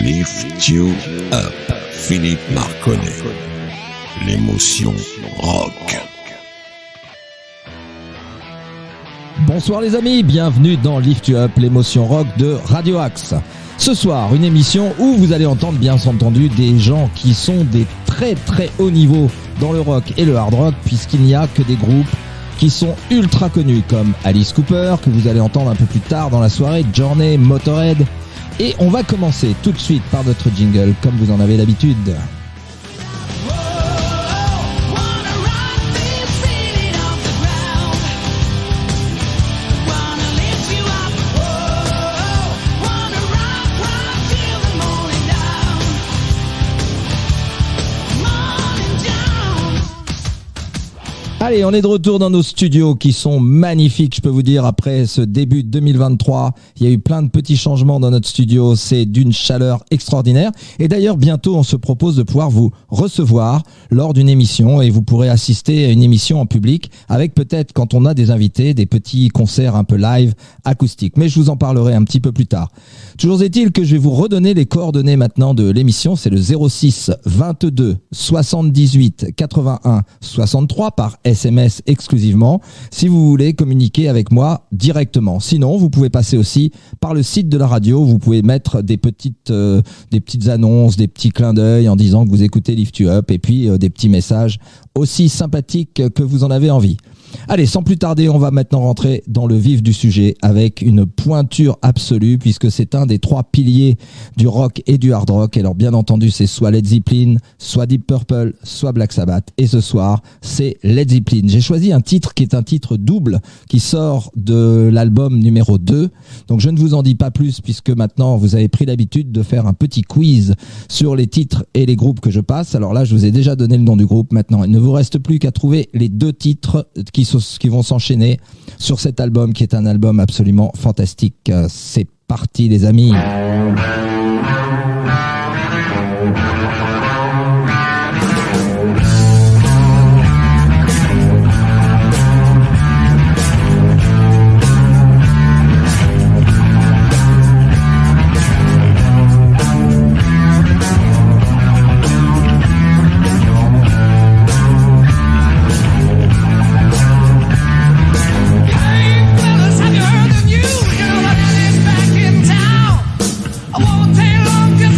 Lift You Up, Philippe Marconnet. L'émotion rock. Bonsoir les amis, bienvenue dans Lift You Up, l'émotion rock de Radio Axe. Ce soir, une émission où vous allez entendre bien entendu des gens qui sont des très très hauts niveaux dans le rock et le hard rock, puisqu'il n'y a que des groupes qui sont ultra connus comme Alice Cooper, que vous allez entendre un peu plus tard dans la soirée, Journey, Motorhead. Et on va commencer tout de suite par notre jingle, comme vous en avez l'habitude. Allez, on est de retour dans nos studios qui sont magnifiques, je peux vous dire, après ce début de 2023. Il y a eu plein de petits changements dans notre studio, c'est d'une chaleur extraordinaire. Et d'ailleurs, bientôt, on se propose de pouvoir vous recevoir lors d'une émission et vous pourrez assister à une émission en public avec peut-être, quand on a des invités, des petits concerts un peu live, acoustiques. Mais je vous en parlerai un petit peu plus tard. Toujours est-il que je vais vous redonner les coordonnées maintenant de l'émission. C'est le 06 22 78 81 63 par SMS exclusivement, si vous voulez communiquer avec moi directement. Sinon, vous pouvez passer aussi par le site de la radio. Vous pouvez mettre des petites annonces, des petits clins d'œil en disant que vous écoutez Lift You Up et puis des petits messages aussi sympathiques que vous en avez envie. Allez, sans plus tarder, on va maintenant rentrer dans le vif du sujet avec une pointure absolue puisque c'est un des trois piliers du rock et du hard rock. Alors bien entendu, c'est soit Led Zeppelin, soit Deep Purple, soit Black Sabbath. Et ce soir, c'est Led Zeppelin. J'ai choisi un titre qui est un titre double qui sort de l'album numéro 2. Donc je ne vous en dis pas plus puisque maintenant vous avez pris l'habitude de faire un petit quiz sur les titres et les groupes que je passe. Alors là, je vous ai déjà donné le nom du groupe. Maintenant, il ne vous reste plus qu'à trouver les deux titres qui vont s'enchaîner sur cet album qui est un album absolument fantastique. C'est parti les amis. Back in town. I won't take long to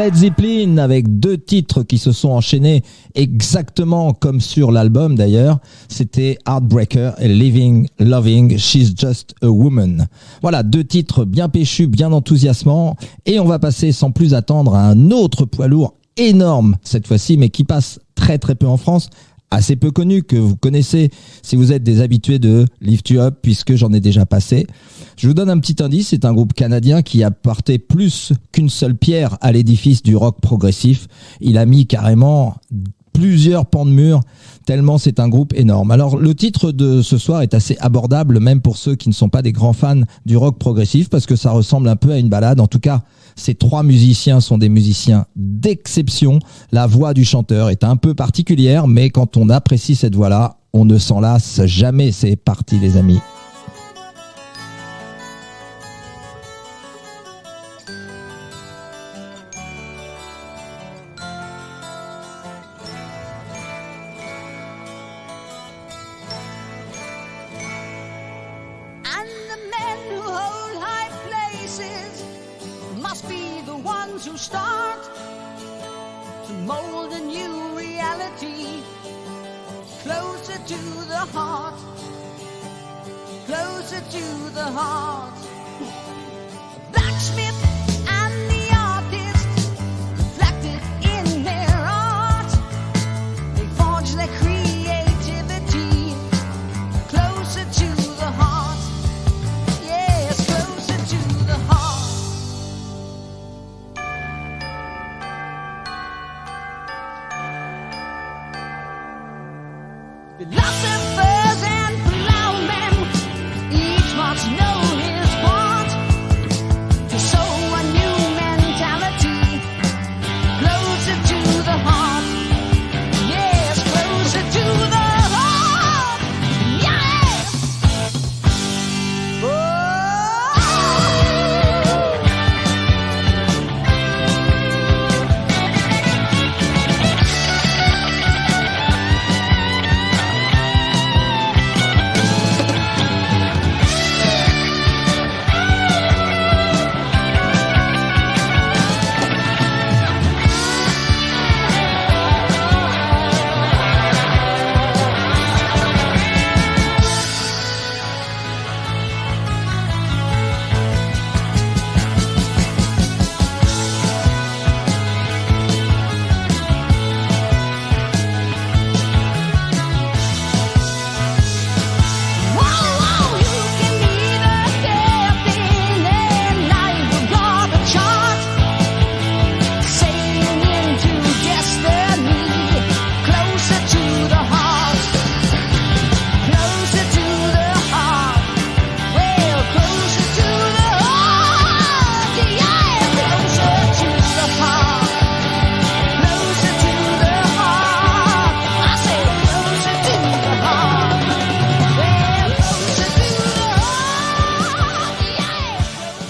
Led Zeppelin avec 2 titres qui se sont enchaînés exactement comme sur l'album d'ailleurs. C'était Heartbreaker et Living, Loving, She's Just a Woman. Voilà, 2 titres bien péchus, bien enthousiasmants. Et on va passer sans plus attendre à un autre poids lourd énorme cette fois-ci, mais qui passe très très peu en France. Assez peu connu, que vous connaissez si vous êtes des habitués de Lift You Up, puisque j'en ai déjà passé. Je vous donne un petit indice, c'est un groupe canadien qui a apporté plus qu'une seule pierre à l'édifice du rock progressif. Il a mis carrément plusieurs pans de mur, tellement c'est un groupe énorme. Alors le titre de ce soir est assez abordable, même pour ceux qui ne sont pas des grands fans du rock progressif, parce que ça ressemble un peu à une balade. En tout cas, ces 3 musiciens sont des musiciens d'exception. La voix du chanteur est un peu particulière, mais quand on apprécie cette voix-là, on ne s'en lasse jamais. C'est parti les amis. To start to mold a new reality, closer to the heart, closer to the heart. Blacksmith and the artist reflected in their art, they forge their creativity, closer to the heart, yes, closer to the heart. Philosophers and plowmen, each must know his part to sow a new mentality, closer to the heart, yes, closer to the heart, yes. Oh.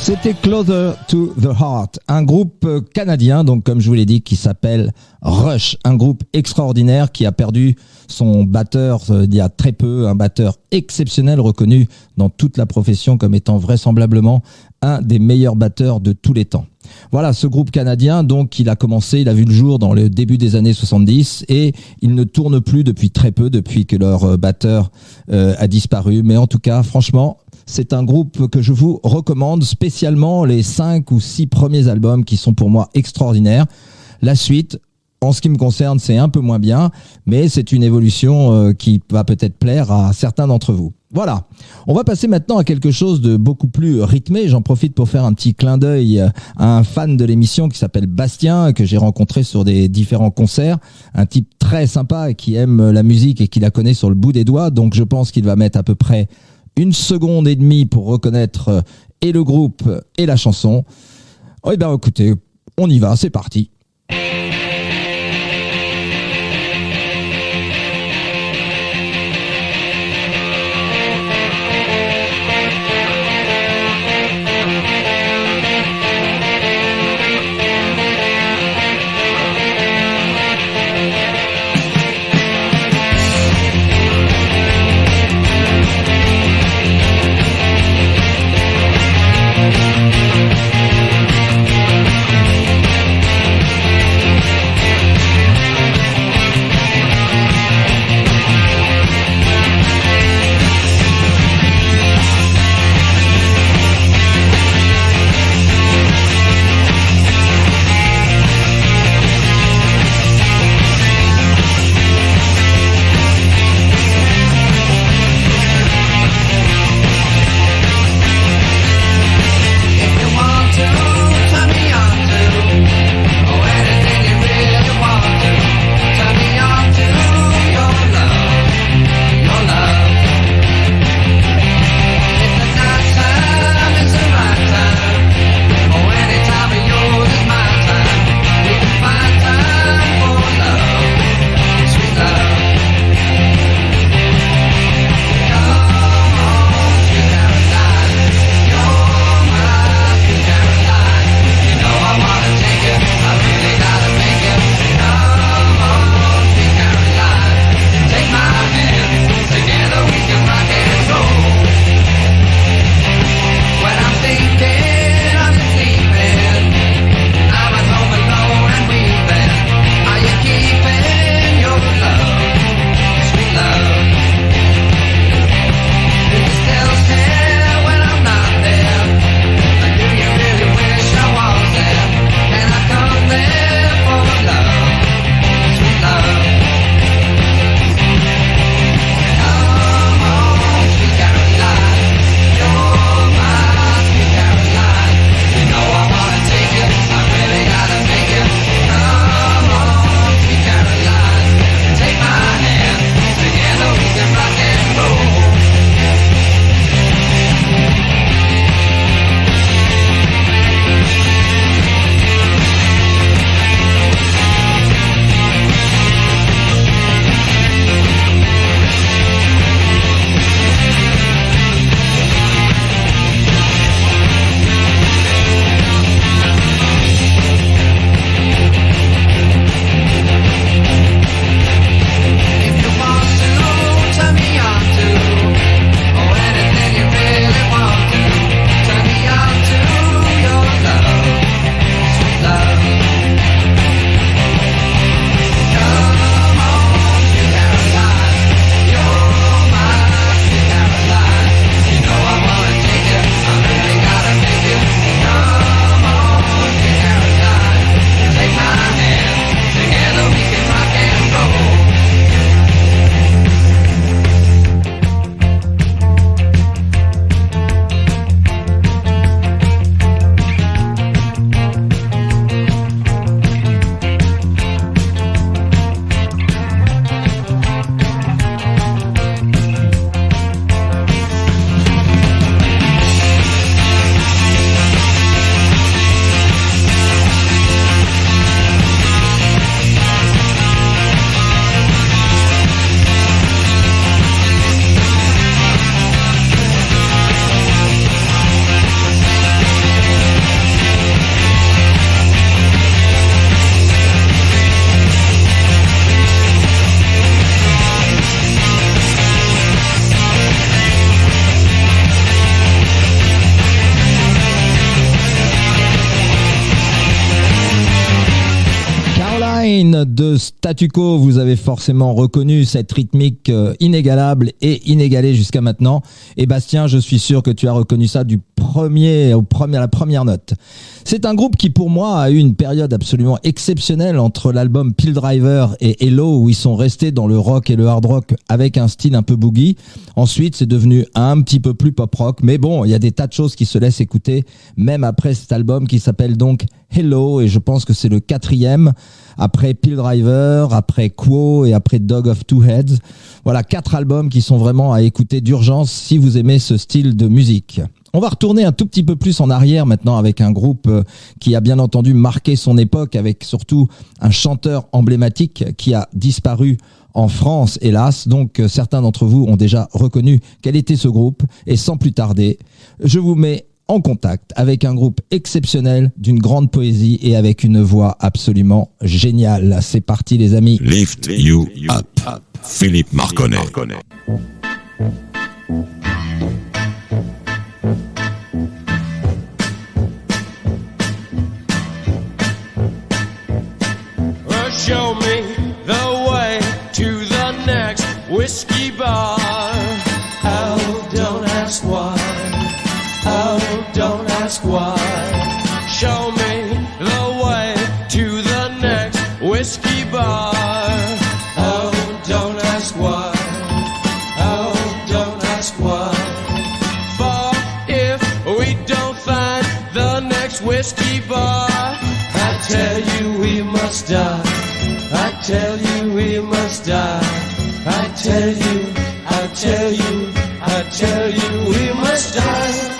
C'était Closer to the Heart, un groupe canadien, donc comme je vous l'ai dit, qui s'appelle Rush, un groupe extraordinaire qui a perdu son batteur il y a très peu, un batteur exceptionnel reconnu dans toute la profession comme étant vraisemblablement un des meilleurs batteurs de tous les temps. Voilà, ce groupe canadien, donc, il a vu le jour dans le début des années 70 et il ne tourne plus depuis très peu, depuis que leur batteur a disparu. Mais en tout cas, franchement, c'est un groupe que je vous recommande, spécialement les 5 ou 6 premiers albums qui sont pour moi extraordinaires. La suite, en ce qui me concerne, c'est un peu moins bien, mais c'est une évolution qui va peut-être plaire à certains d'entre vous. Voilà, on va passer maintenant à quelque chose de beaucoup plus rythmé. J'en profite pour faire un petit clin d'œil à un fan de l'émission qui s'appelle Bastien, que j'ai rencontré sur des différents concerts. Un type très sympa qui aime la musique et qui la connaît sur le bout des doigts. Donc je pense qu'il va mettre à peu près 1 seconde et demie pour reconnaître et le groupe et la chanson. Eh bien écoutez, on y va, c'est parti. de Statu Quo, vous avez forcément reconnu cette rythmique inégalable et inégalée jusqu'à maintenant. Et Bastien, je suis sûr que tu as reconnu ça du à la première note. C'est un groupe qui pour moi a eu une période absolument exceptionnelle entre l'album Pile Driver et Hello, où ils sont restés dans le rock et le hard rock avec un style un peu boogie. Ensuite, c'est devenu un petit peu plus pop rock, mais bon, il y a des tas de choses qui se laissent écouter même après cet album qui s'appelle donc Hello, et je pense que c'est le 4e après Pile Driver, après Quo et après Dog of Two Heads. Voilà, 4 albums qui sont vraiment à écouter d'urgence si vous aimez ce style de musique. On va retourner un tout petit peu plus en arrière maintenant avec un groupe qui a bien entendu marqué son époque, avec surtout un chanteur emblématique qui a disparu en France, hélas. Donc certains d'entre vous ont déjà reconnu quel était ce groupe, et sans plus tarder, je vous mets en contact avec un groupe exceptionnel, d'une grande poésie et avec une voix absolument géniale. C'est parti les amis. Lift You Up, Philippe Marconnet. Show me the way to the next whiskey bar. Oh, don't ask why. Oh, don't ask why. Show me the way to the next whiskey bar. Oh, don't ask why. Oh, don't ask why. For if we don't find the next whiskey bar, I tell you we must die. I tell you we must die. I tell you, I tell you, I tell you we must die.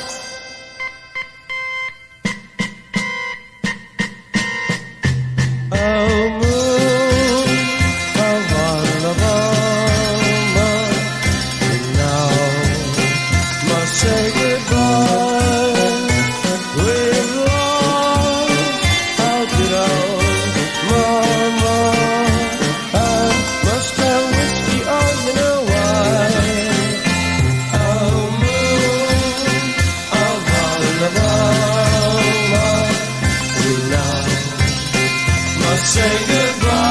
Oh moon, of Alabama, you now must say goodbye. We've lost our good old mama. I must have whiskey, oh you know why. Oh moon of Alabama, we now must say goodbye.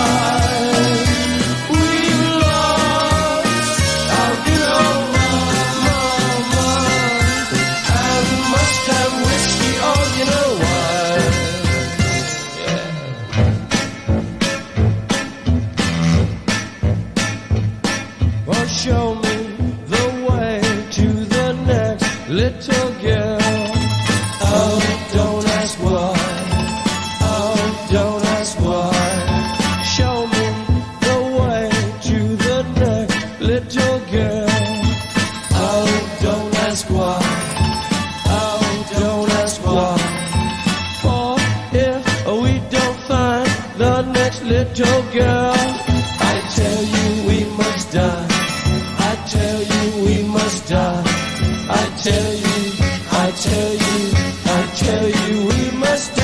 We've lost our good old mama, and must have whiskey, oh you know why. Yeah. Well, show me the way to the next little girl. Oh, don't ask why. Oh, don't ask why. Show me the way to the next little girl. Oh, don't ask why. Oh, don't ask why. For if we don't find the next little girl, I tell you we must die. I tell you we must die. I tell you, I tell you, I tell you we must die.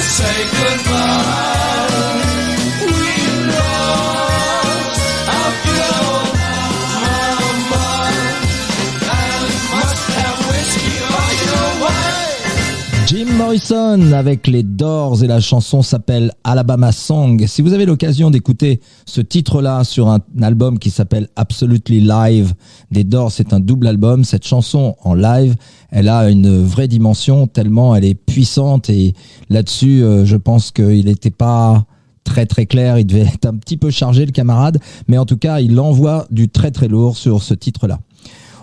Say goodbye. We lost our good old mama, and must have whiskey, oh you know why. Jim Morrison avec les Doors, et la chanson s'appelle Alabama Song. Si vous avez l'occasion d'écouter ce titre-là sur un album qui s'appelle Absolutely Live des Doors, c'est un double album. Cette chanson en live, elle a une vraie dimension tellement elle est puissante, et là-dessus, je pense qu'il n'était pas très très clair. Il devait être un petit peu chargé le camarade, mais en tout cas, il envoie du très très lourd sur ce titre-là.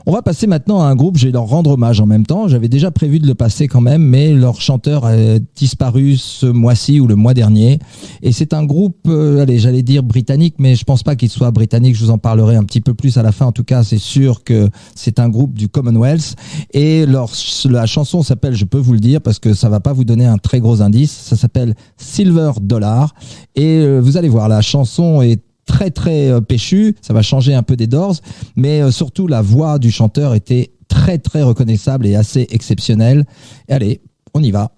On va passer maintenant à un groupe, je vais leur rendre hommage en même temps. J'avais déjà prévu de le passer quand même, mais leur chanteur a disparu ce mois-ci ou le mois dernier. Et c'est un groupe, j'allais dire britannique, mais je pense pas qu'il soit britannique. Je vous en parlerai un petit peu plus à la fin. En tout cas, c'est sûr que c'est un groupe du Commonwealth. Et la chanson s'appelle, je peux vous le dire, parce que ça va pas vous donner un très gros indice, ça s'appelle Silver Dollar. Et vous allez voir, la chanson est très très péchu, ça va changer un peu des Doors, mais surtout la voix du chanteur était très très reconnaissable et assez exceptionnelle. Et allez, on y va.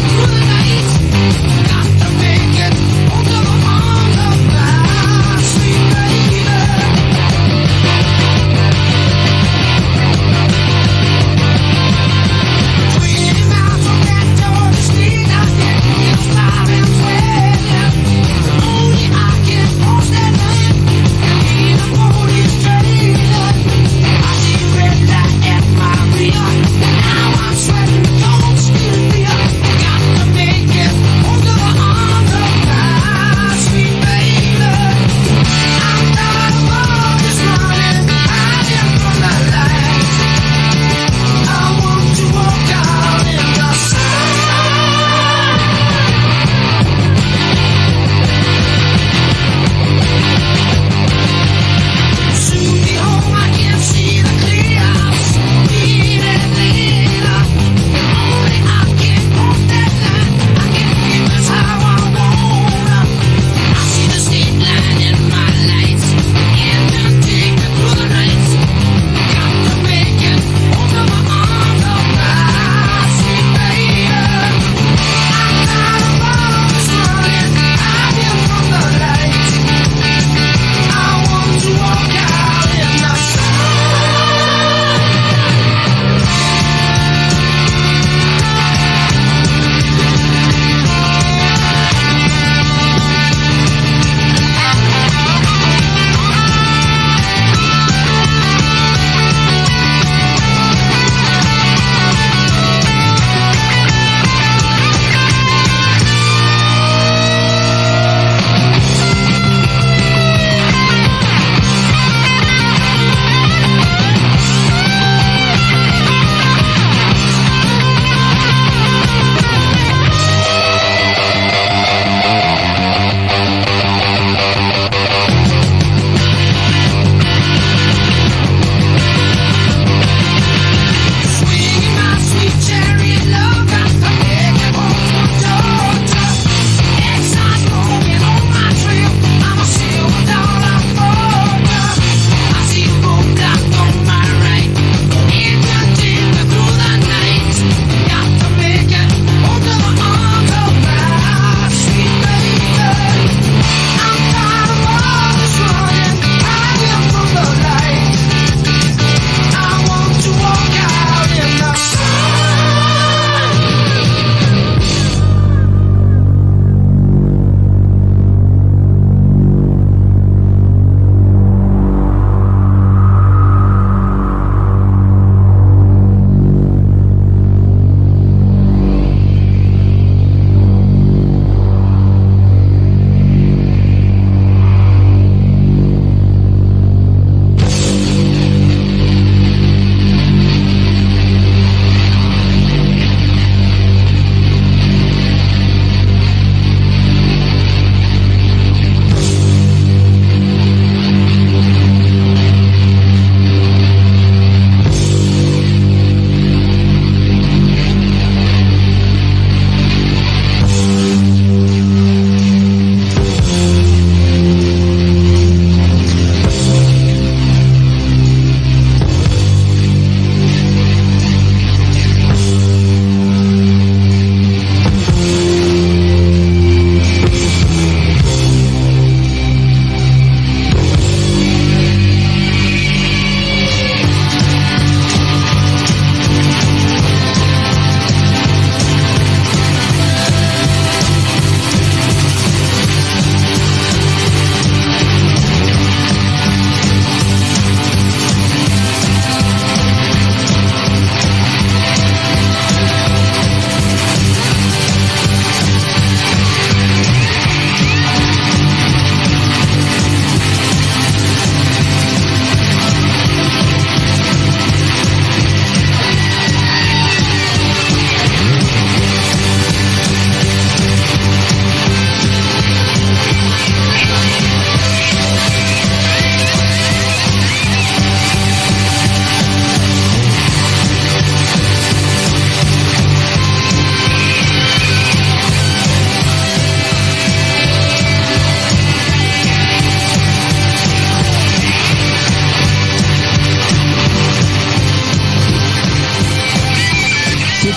Through the night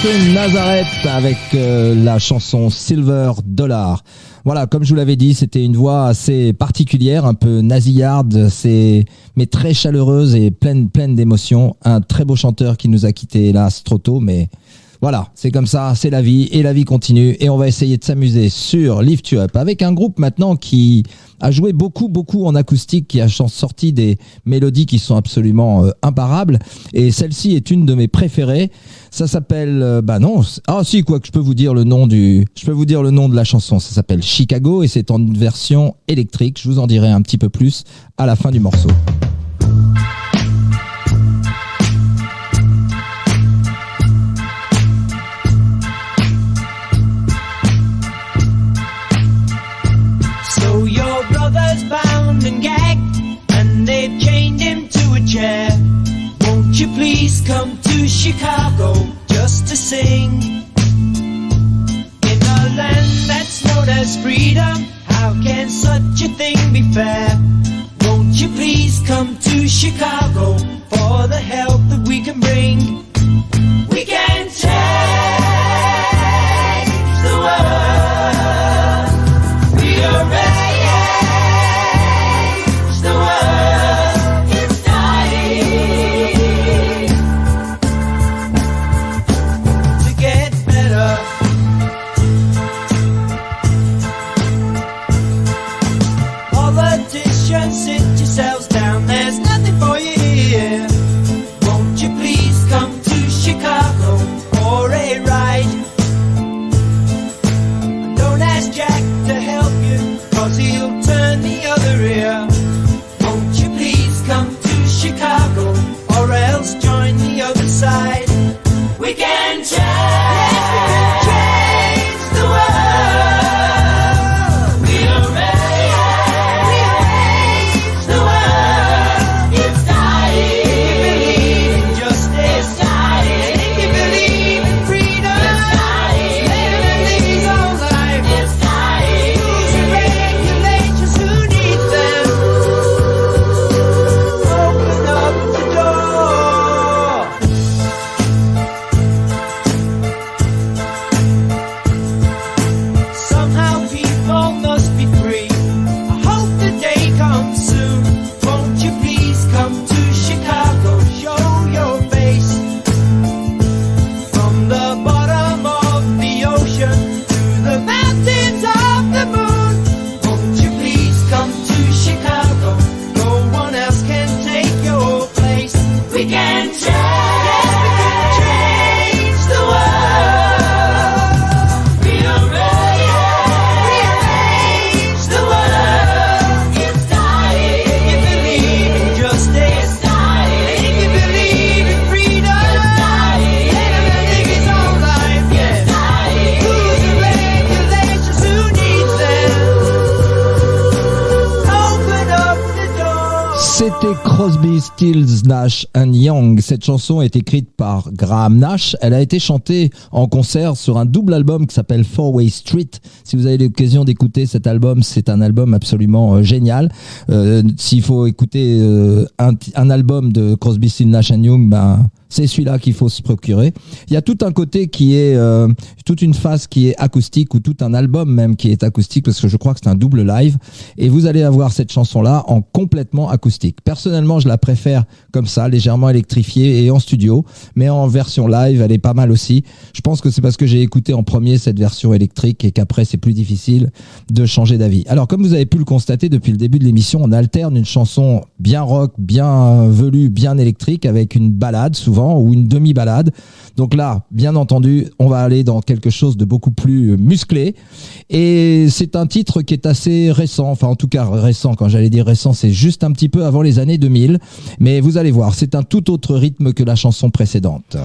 Catherine Nazareth avec la chanson Silver Dollar. Voilà, comme je vous l'avais dit, c'était une voix assez particulière, un peu nasillarde, mais très chaleureuse et pleine d'émotions. Un très beau chanteur qui nous a quittés, hélas, trop tôt, mais voilà, c'est comme ça, c'est la vie et la vie continue. Et on va essayer de s'amuser sur Lift You Up avec un groupe maintenant qui a joué beaucoup en acoustique, qui a sorti des mélodies qui sont absolument imparables. Et celle-ci est une de mes préférées. Ça s'appelle, je peux vous dire le nom de la chanson. Ça s'appelle Chicago et c'est en version électrique. Je vous en dirai un petit peu plus à la fin du morceau. So your brother's bound and gagged, and they've chained him to a chair. Won't you please come to Chicago just to sing? In a land that's known as freedom, how can such a thing be fair? Won't you please come to Chicago for the help that we can bring? We can change the world. We are ready. Sit yourselves down, there's nothing for you here. Won't you please come to Chicago for a ride? And don't ask Jack to help you, cause he'll turn the other ear. Won't you please come to Chicago, or else join the other side? We can change, yes, we can change the world. We are ready. C'était Crosby, Stills, Nash & Young. Cette chanson est écrite par Graham Nash. Elle a été chantée en concert sur un double album qui s'appelle Four Way Street. Si vous avez l'occasion d'écouter cet album, c'est un album absolument génial. S'il faut écouter un album de Crosby, Stills, Nash & Young, c'est celui-là qu'il faut se procurer. Il y a tout un côté qui est, toute une phase qui est acoustique, ou tout un album même qui est acoustique, parce que je crois que c'est un double live. Et vous allez avoir cette chanson-là en complètement acoustique. Personnellement, je la préfère comme ça, légèrement électrifiée et en studio, mais en version live, elle est pas mal aussi. Je pense que c'est parce que j'ai écouté en premier cette version électrique et qu'après c'est plus difficile de changer d'avis. Alors, comme vous avez pu le constater depuis le début de l'émission, on alterne une chanson bien rock, bien velue, bien électrique avec une ballade souvent, ou une demi-balade. Donc là, bien entendu, on va aller dans quelque chose de beaucoup plus musclé. Et c'est un titre qui est assez récent, enfin en tout cas récent, quand j'allais dire récent, c'est juste un petit peu avant les années 2000. Mais vous allez voir, c'est un tout autre rythme que la chanson précédente.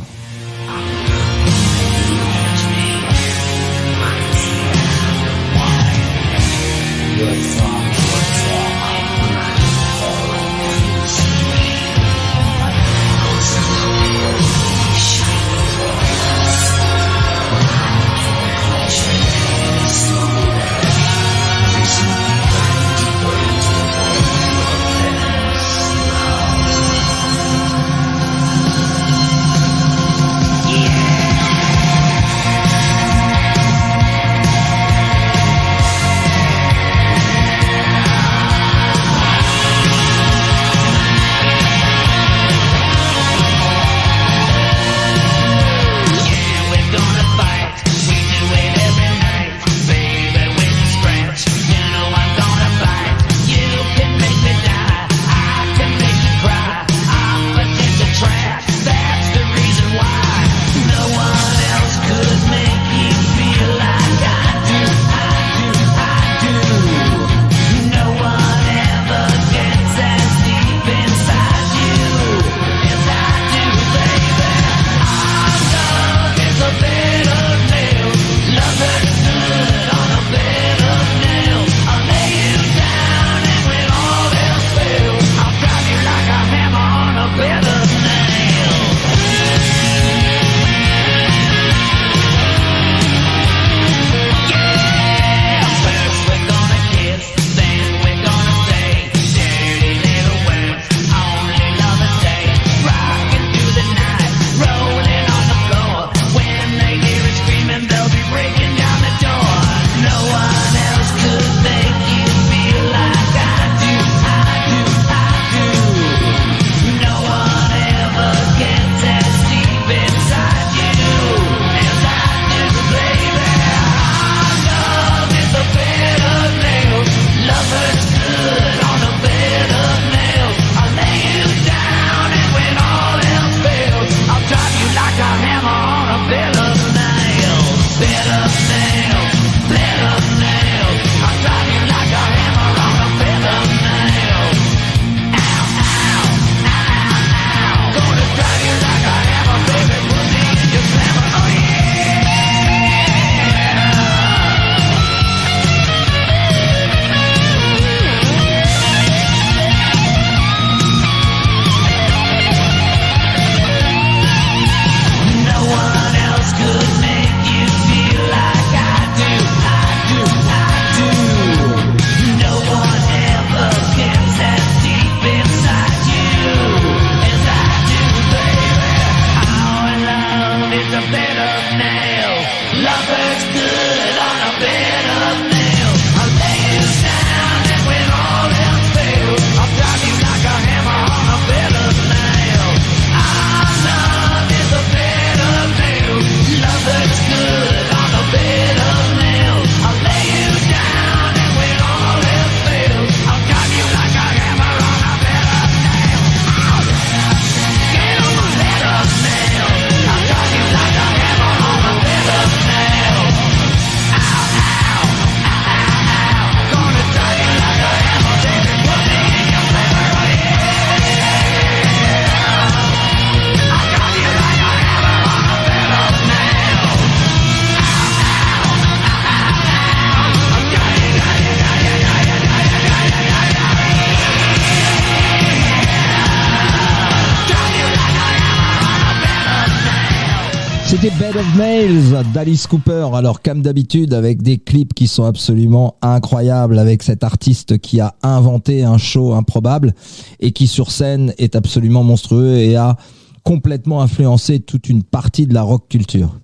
C'était Bed of Nails d'Alice Cooper. Alors, comme d'habitude, avec des clips qui sont absolument incroyables, avec cet artiste qui a inventé un show improbable et qui sur scène est absolument monstrueux et a complètement influencé toute une partie de la rock culture.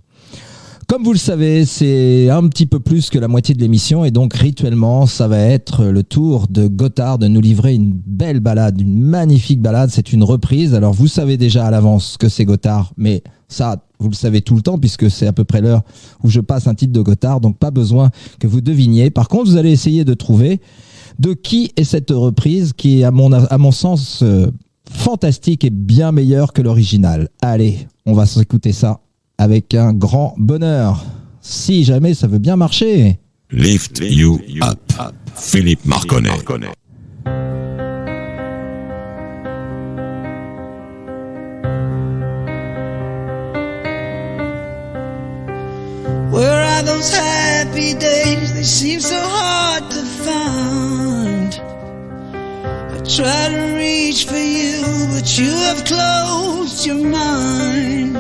Comme vous le savez, c'est un petit peu plus que la moitié de l'émission et donc rituellement, ça va être le tour de Gotthard de nous livrer une belle balade, une magnifique balade. C'est une reprise. Alors vous savez déjà à l'avance que c'est Gotthard, mais ça, vous le savez tout le temps puisque c'est à peu près l'heure où je passe un titre de Gotthard, donc pas besoin que vous deviniez. Par contre, vous allez essayer de trouver de qui est cette reprise qui est à mon sens fantastique et bien meilleure que l'original. Allez, on va s'écouter ça avec un grand bonheur, si jamais ça veut bien marcher. Lift You Up, Philippe Marconnet. Where are those happy days? They seem so hard to find. I try to reach for you, but you have closed your mind.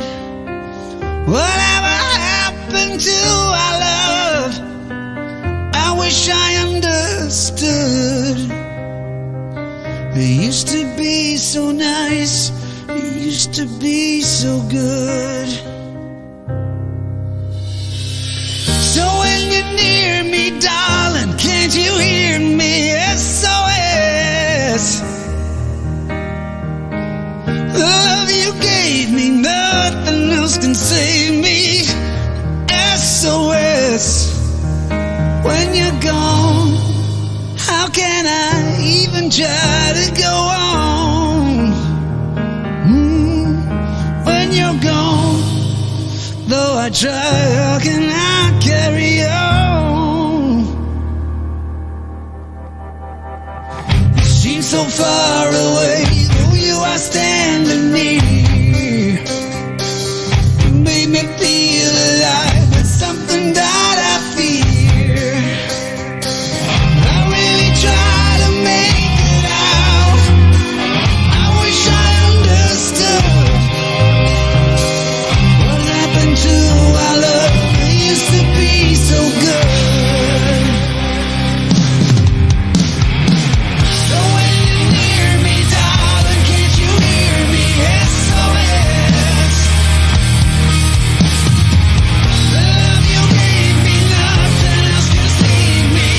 Whatever happened to our love? I wish I understood. It used to be so nice, it used to be so good. So when you're near me, darling, can't you hear me? SOS. The love you gave me, nothing else can save me. SOS. When you're gone, how can I even try to go on? When you're gone, though I try, how can I carry on? You seem so far away, though you are standing near. You made me feel alive with something that I fear. I really try to make it out. I wish I understood what happened to our love. It used to be so good. So when you're near me, darling, can't you hear me? SOS. The love you gave me, nothing else can save me.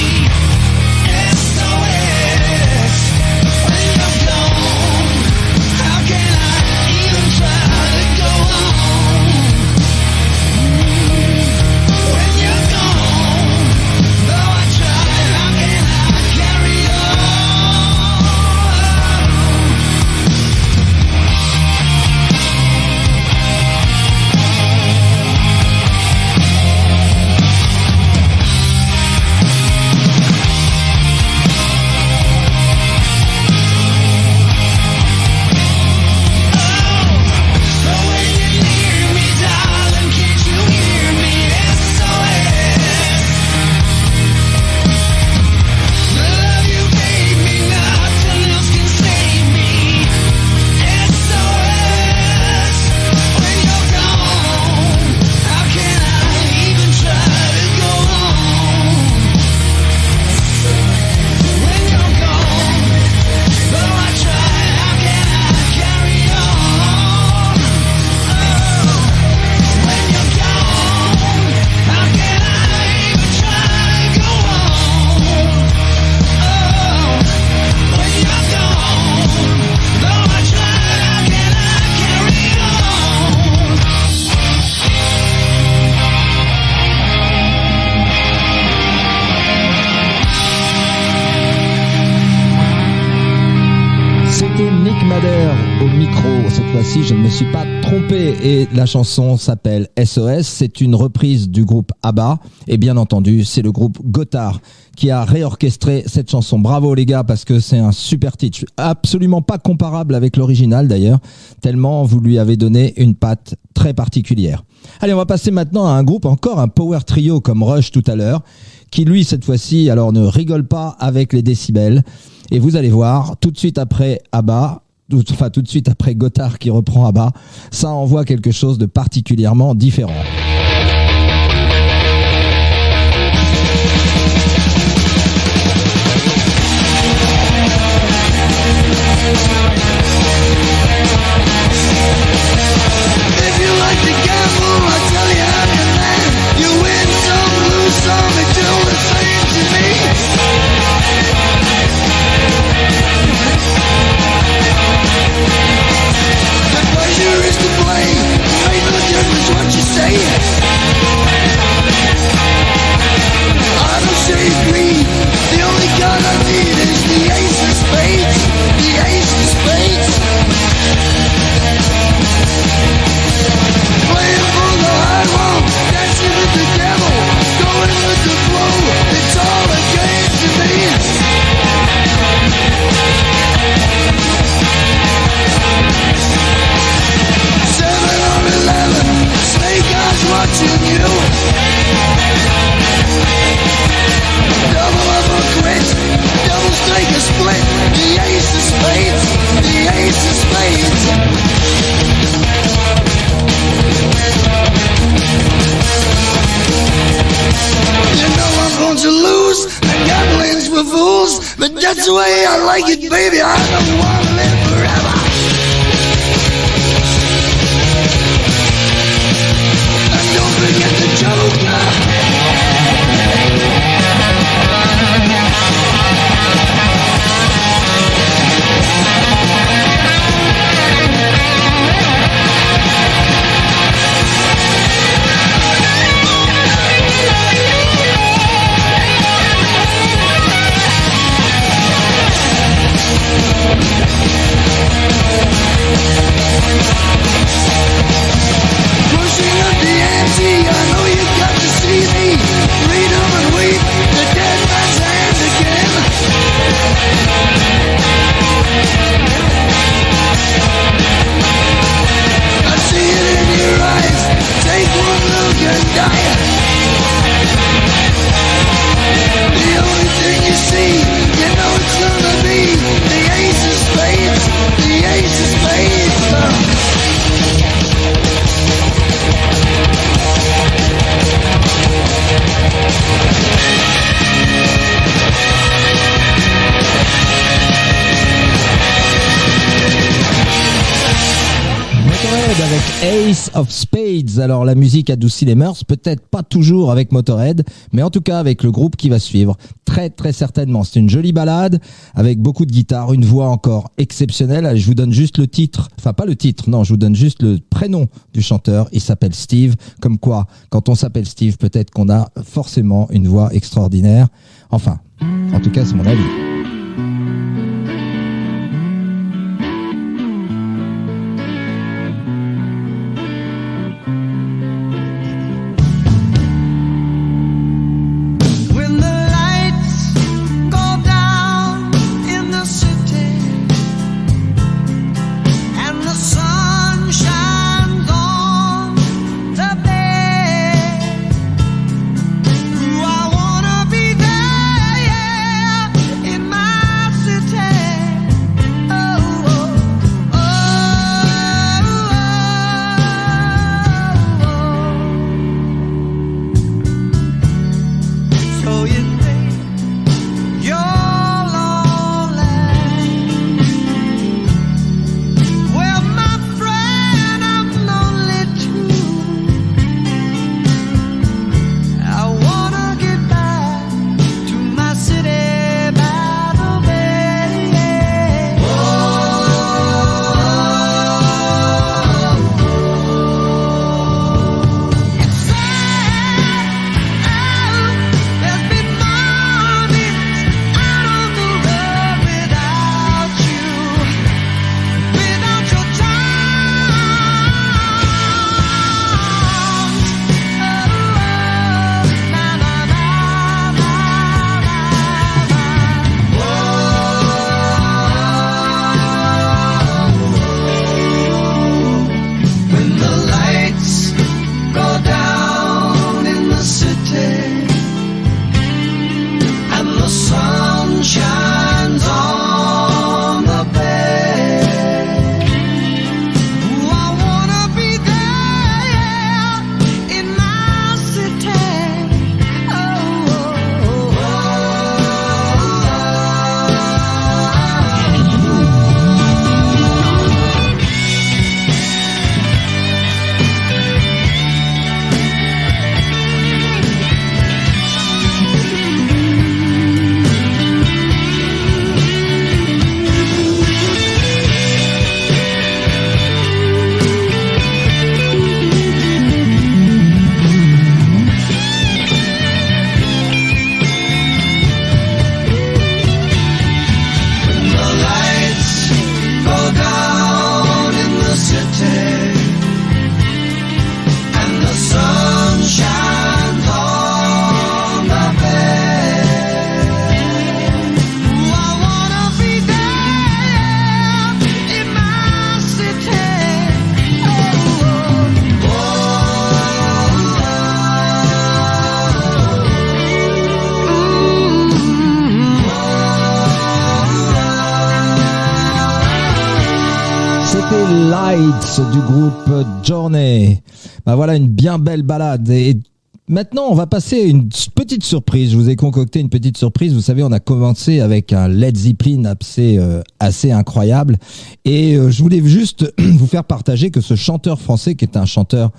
SOS. When you're gone, how can I even try to go on? When you're gone, though I try, how can I carry on? So when you're near me, darling, can't you hear me? SOS. The love you gave me, nothing else can save me. SOS. When you're gone, how can I even try to go on? When you're gone, though I try, how can I carry on? When you're gone, how can I even try to go on? When you're gone, though I try, how can I carry on? C'était Nick Madère au micro. Cette fois-ci, je ne me suis pas trompé et la chanson s'appelle SOS. C'est une reprise du groupe ABBA et bien entendu, c'est le groupe Gotthard qui a réorchestré cette chanson. Bravo les gars parce que c'est un super titre. Absolument pas comparable avec l'original d'ailleurs, tellement vous lui avez donné une patte très particulière. Allez, on va passer maintenant à un groupe, encore un power trio comme Rush tout à l'heure, qui lui cette fois-ci alors ne rigole pas avec les décibels. Et vous allez voir, tout de suite après ABBA, tout de suite après Gotthard qui reprend ABBA, ça envoie quelque chose de particulièrement différent. If you like to gamble, I tell you I'm your man. You win some, lose some, it's all the same to me. The pleasure is to blame, ain't no difference what you say. I don't say greed, the only card I need is the ace of spades, the ace of spades. Playing for the high road, dancing with the devil, going with the flow, it's all a game to me. 7 or 11, snake eyes watching you. Double up or quit, double strike or split, the ace of spades, the ace of spades. You know I'm going to lose, and gambling's for fools, but that's the way I like it, baby, I don't want to live forever. And don't forget the joke. Pushing up the ante, I know you got to see me. Read 'em and weep, the dead man's hand again. I see it in your eyes, take one look and die. The only thing you see, you know it's gonna be the ace of spades, the ace of spades. Motorhead avec Ace of Spades. Alors la musique adoucit les mœurs, peut-être pas toujours avec Motorhead, mais en tout cas avec le groupe qui va suivre. Très très certainement. C'est une jolie ballade avec beaucoup de guitare, une voix encore exceptionnelle. Allez, je vous donne juste le titre, enfin pas le titre, non, je vous donne juste le prénom du chanteur. Il s'appelle Steve. Comme quoi, quand on s'appelle Steve, peut-être qu'on a forcément une voix extraordinaire. Enfin, en tout cas c'est mon avis. When the lights go down in the city and the sun shines on the bay, I wanna be there, yeah, in Lights du groupe Journey. Bah voilà une bien belle balade. Et maintenant, on va passer à une petite surprise. Je vous ai concocté une petite surprise. Vous savez, on a commencé avec un Led Zeppelin assez incroyable. Et je voulais juste vous faire partager que ce chanteur français, qui est un chanteur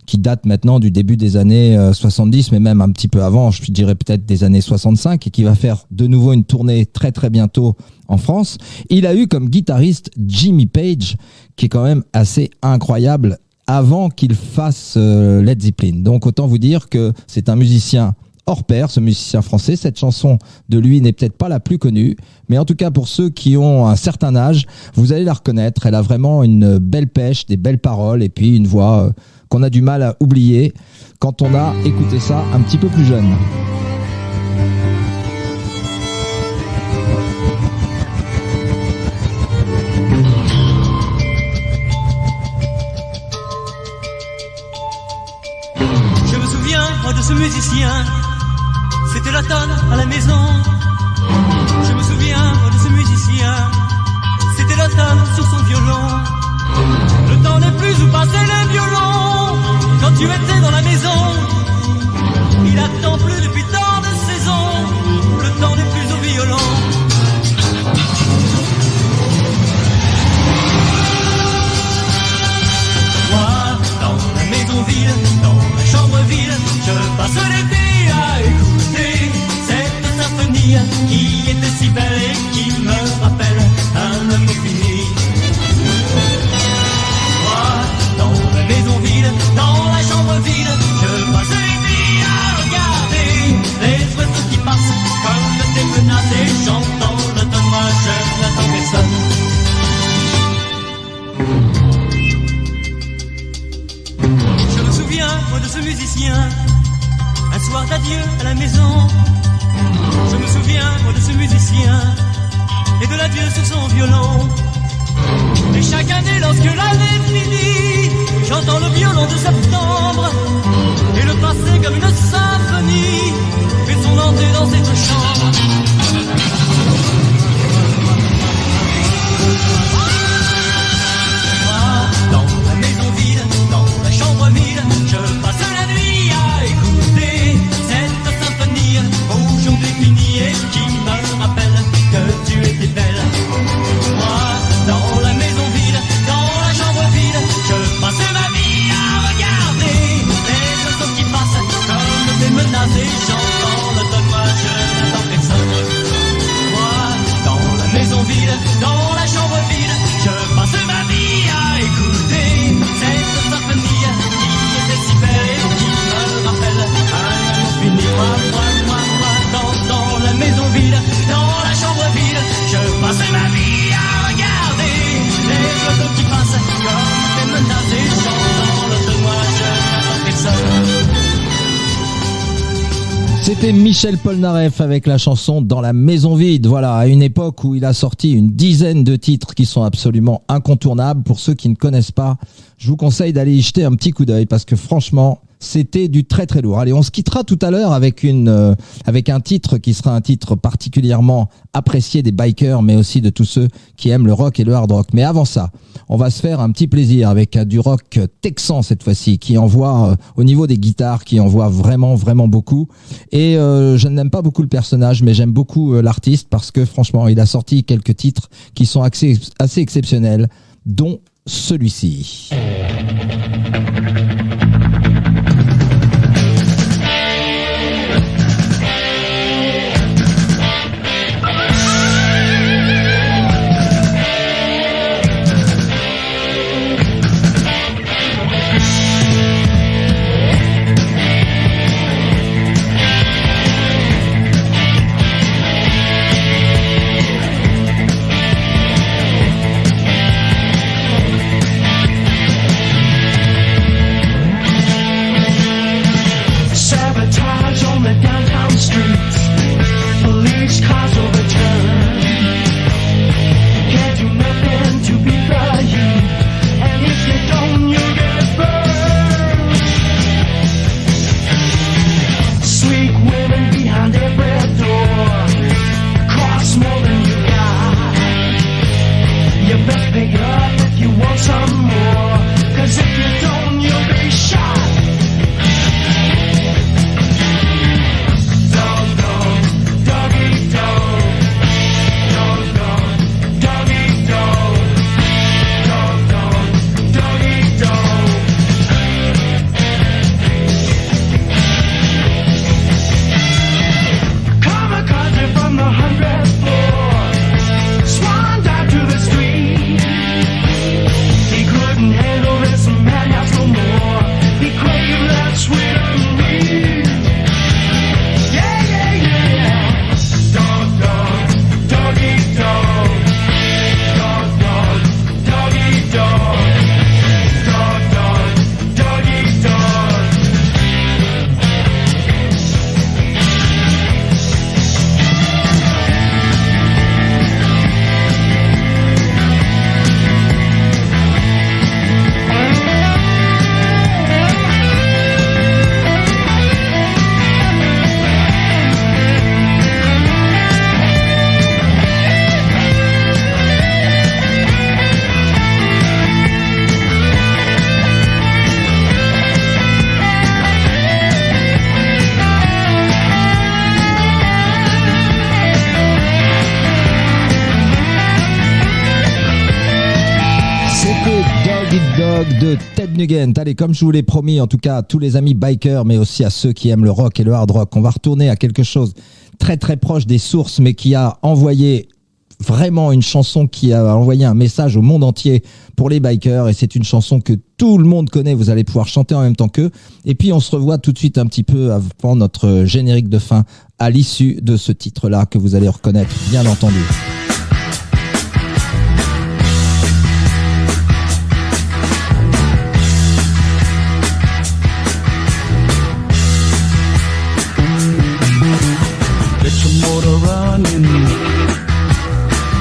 qui date maintenant du début des années 70, mais même un petit peu avant, je dirais peut-être des années 65, et qui va faire de nouveau une tournée très très bientôt en France. Il a eu comme guitariste Jimmy Page, qui est quand même assez incroyable avant qu'il fasse Led Zeppelin. Donc autant vous dire que c'est un musicien hors pair, ce musicien français. Cette chanson de lui n'est peut-être pas la plus connue, mais en tout cas pour ceux qui ont un certain âge, vous allez la reconnaître. Elle a vraiment une belle pêche, des belles paroles et puis une voix qu'on a du mal à oublier quand on a écouté ça un petit peu plus jeune. Je me souviens, moi, de ce musicien, c'était l'automne à la maison. Je me souviens, moi, de ce musicien, c'était l'automne sur son violon. Le temps n'est plus où passer les violons. Quand tu étais dans la maison, il attend plus depuis tant de saisons. Le temps n'est plus au violon. Moi, dans la maison vide, dans la chambre vide, je passe l'été à écouter cette symphonie qui était si belle et qui me rappelle un amour fini. Dans la maison vide, dans la chambre vide, je passe l'été à regarder les oiseaux qui passent comme des menaces et j'entends l'automne, moi je n'attends personne. Je me souviens, moi, de ce musicien, un soir d'adieu à la maison. Je me souviens, moi, de ce musicien et de l'adieu sur son violon. Et chaque année, lorsque l'année finit, j'entends le violon de septembre et le passé comme une symphonie fait son entrée dans cette chambre. Dans la maison vide, dans la chambre vide, je passe la nuit à écouter cette symphonie aujourd'hui finie et qui me rappelle que tu étais belle. Dans la maison vide, dans la chambre vide, je passe ma vie à regarder les oiseaux qui passent comme des menaces et j'entends l'automne, moi je n'attends personne. Moi, dans la maison vide, dans la chambre vide, je passe ma vie à écouter cette symphonie qui était si belle et qui me rappelle un amour fini. Dans la maison vide, dans la chambre vide, je passe ma vie à regarder les oiseaux qui passent comme des menaces et j'entends l'automne, moi je n'attends personne. C'était Michel Polnareff avec la chanson Dans la maison vide. Voilà, à une époque où il a sorti une dizaine de titres qui sont absolument incontournables. Pour ceux qui ne connaissent pas, je vous conseille d'aller y jeter un petit coup d'œil parce que franchement, c'était du très très lourd. Allez, on se quittera tout à l'heure avec un titre qui sera un titre particulièrement apprécié des bikers, mais aussi de tous ceux qui aiment le rock et le hard rock. Mais avant ça, on va se faire un petit plaisir avec du rock texan cette fois-ci, qui envoie au niveau des guitares, qui envoie vraiment vraiment beaucoup. Et je n'aime pas beaucoup le personnage, mais j'aime beaucoup l'artiste parce que franchement, il a sorti quelques titres qui sont assez exceptionnels, dont celui-ci. Dog de Ted Nugent. Allez, comme je vous l'ai promis, en tout cas à tous les amis bikers, mais aussi à ceux qui aiment le rock et le hard rock, on va retourner à quelque chose très très proche des sources, mais qui a envoyé vraiment une chanson qui a envoyé un message au monde entier pour les bikers, et c'est une chanson que tout le monde connaît, vous allez pouvoir chanter en même temps qu'eux. Et puis on se revoit tout de suite un petit peu avant notre générique de fin à l'issue de ce titre-là que vous allez reconnaître, bien entendu.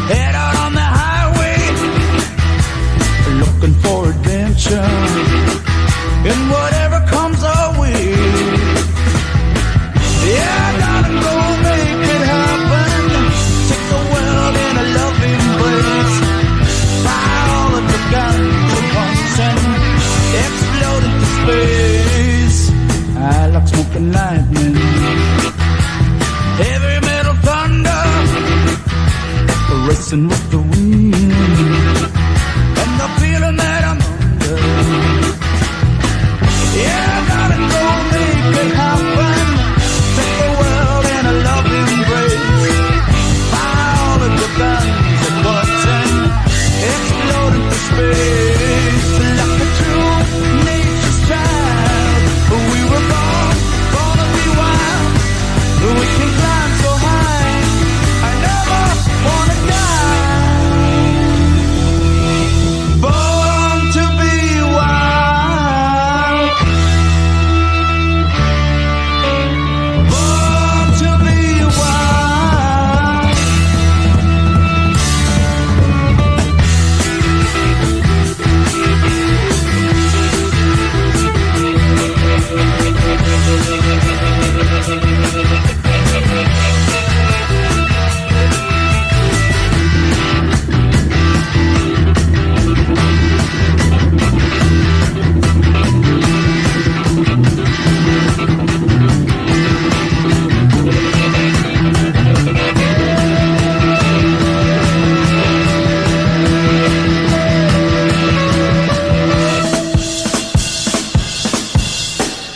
Head out on the highway, looking for adventure, and whatever comes our way. Yeah, I gotta go make it happen. Take the world in a loving embrace. Fire all of the guns at once and explode into space. I like smoking lightning, heavy metal thunder, racing with the wind, and the feeling that I'm under. Yeah, I gotta go make it happen. Take the world in a loving embrace. Fire all of your guns at once and explode into space. Like a true nature's child, we were born to be wild. We can climb so high, I never wanna die. Born to be wild. Born to be wild.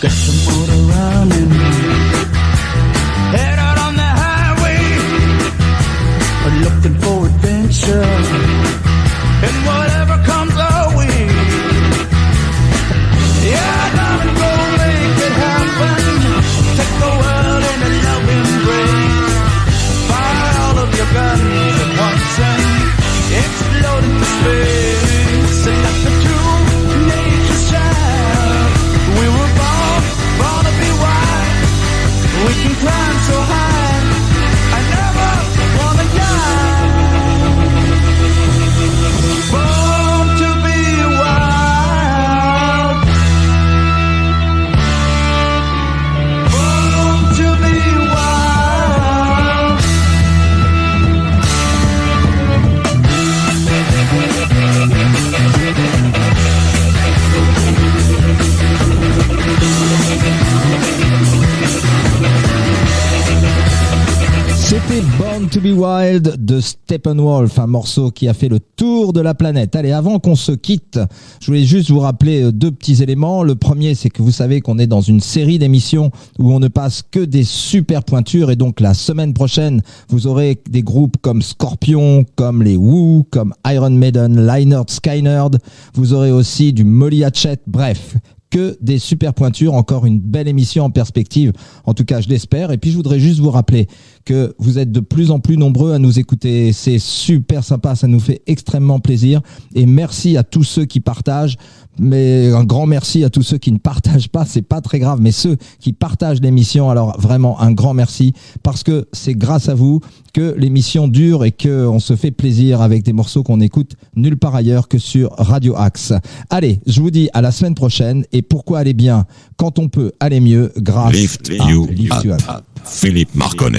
Get your motor running. Head out on the highway, looking for adventure, and whatever comes our way. Yeah, I gotta go make it happen. Take the world in a loving embrace. Fire all of your guns at once and explode into space. And like the true nature's child, we were born to be wild. We can climb so high, I never wanna die. Born to be wild. Born to be wild. C'était Born to be Wild de Steppenwolf, un morceau qui a fait le tour de la planète. Allez, avant qu'on se quitte, je voulais juste vous rappeler deux petits éléments. Le premier, c'est que vous savez qu'on est dans une série d'émissions où on ne passe que des super pointures, et donc la semaine prochaine, vous aurez des groupes comme Scorpion, comme les Who, comme Iron Maiden, Lynyrd Skynyrd. Vous aurez aussi du Molly Hatchet, bref, que des super pointures, encore une belle émission en perspective, en tout cas je l'espère. Et puis je voudrais juste vous rappeler que vous êtes de plus en plus nombreux à nous écouter, c'est super sympa, ça nous fait extrêmement plaisir, et merci à tous ceux qui partagent, mais un grand merci à tous ceux qui ne partagent pas, c'est pas très grave, mais ceux qui partagent l'émission, alors vraiment un grand merci, parce que c'est grâce à vous que l'émission dure et que on se fait plaisir avec des morceaux qu'on écoute nulle part ailleurs que sur Radio Axe. Allez, je vous dis à la semaine prochaine, et pourquoi aller bien quand on peut aller mieux grâce Lift à You Lift You Up. Up. Philippe Marconnet.